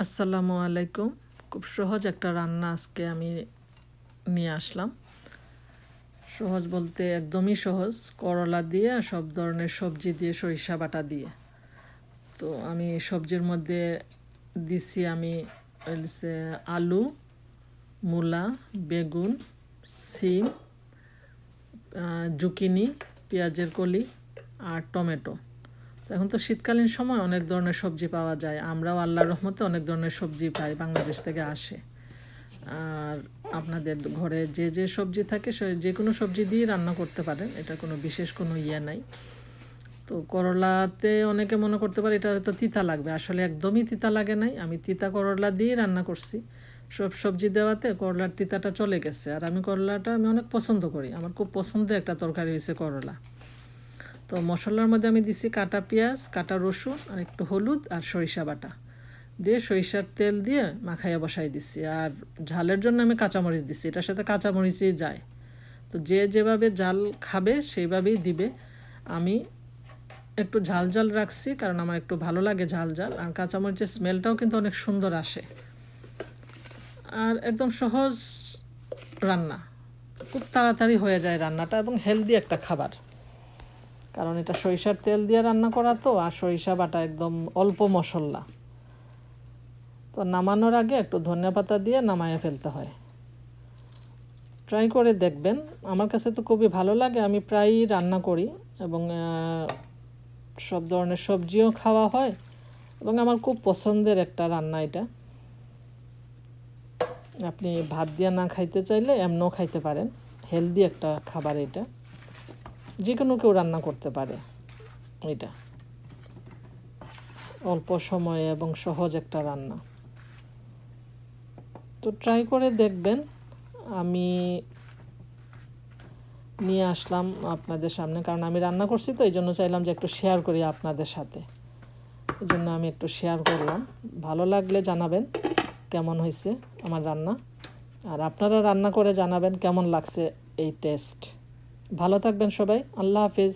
আসসালামু আলাইকুম। খুব সহজ একটা রান্না আজকে আমি নিয়ে আসলাম। সহজ বলতে একদমই সহজ, করলা দিয়ে আর সব ধরনের সবজি দিয়ে, সরিষা বাটা দিয়ে। তো আমি সবজির মধ্যে দিছি আমি হচ্ছে আলু, মূলা, বেগুন, সিম, জুকিনি, পেঁয়াজের কলি আর টমেটো। তো এখন তো শীতকালীন সময় অনেক ধরনের সবজি পাওয়া যায়। আমরাও আল্লাহর রহমতে অনেক ধরনের সবজি পাই, বাংলাদেশ থেকে আসে। আর আপনাদের ঘরে যে যে সবজি থাকে যে কোনো সবজি দিয়ে রান্না করতে পারেন, এটা কোনো বিশেষ কোনো নাই। তো করলাতে অনেকে মনে করতে পারে এটা হয়তো তিতা লাগবে, আসলে একদমই তিতা লাগে নাই। আমি তিতা করলা দিয়ে রান্না করছি। সব সবজি দেওয়াতে করলার তিতাটা চলে গেছে। আর আমি করলাটা আমি অনেক পছন্দ করি, আমার খুব পছন্দের একটা তরকারি হয়েছে করলা। তো মশলার মধ্যে আমি দিছি কাটা পেঁয়াজ, কাটা রসুন আর একটু হলুদ আর সরিষা বাটা দিয়ে সরিষার তেল দিয়ে মাখাইয়া বসাই দিচ্ছি। আর ঝালের জন্য আমি কাঁচামরিচ দিচ্ছি, এটার সাথে কাঁচামরিচই যায়। তো যে যেভাবে ঝাল খাবে সেইভাবেই দিবে। আমি একটু ঝাল ঝাল রাখছি কারণ আমার একটু ভালো লাগে ঝাল ঝাল, আর কাঁচামরিচের স্মেলটাও কিন্তু অনেক সুন্দর আসে। আর একদম সহজ রান্না, খুব তাড়াতাড়ি হয়ে যায় রান্নাটা, এবং হেলদি একটা খাবার। কারণ এটা সরিষার তেল দিয়ে রান্না করা, তো আর সরিষা বাটা একদম অল্প মশলা। তো নামানোর আগে একটু ধনিয়া পাতা দিয়ে নামাইয়ে ফেলতে হয়। ট্রাই করে দেখবেন, আমার কাছে তো খুবই ভালো লাগে, আমি প্রায়ই রান্না করি এবং সব ধরনের সবজিও খাওয়া হয়, এবং আমার খুব পছন্দের একটা রান্না এটা। আপনি ভাত দিয়ে না খাইতে চাইলে এমনও খাইতে পারেন, হেলদি একটা খাবার এটা, যে কোনো কেউ রান্না করতে পারে। এটা অল্প সময়ে এবং সহজ একটা রান্না, তো ট্রাই করে দেখবেন। আমি নিয়ে আসলাম আপনাদের সামনে, কারণ আমি রান্না করছি, তো এই জন্য চাইলাম যে একটু শেয়ার করি আপনাদের সাথে, এই জন্য আমি একটু শেয়ার করলাম। ভালো লাগলে জানাবেন কেমন হয়েছে আমার রান্না, আর আপনারা রান্না করে জানাবেন কেমন লাগছে এই টেস্ট। ভালো থাকবেন সবাই, আল্লাহ হাফিজ।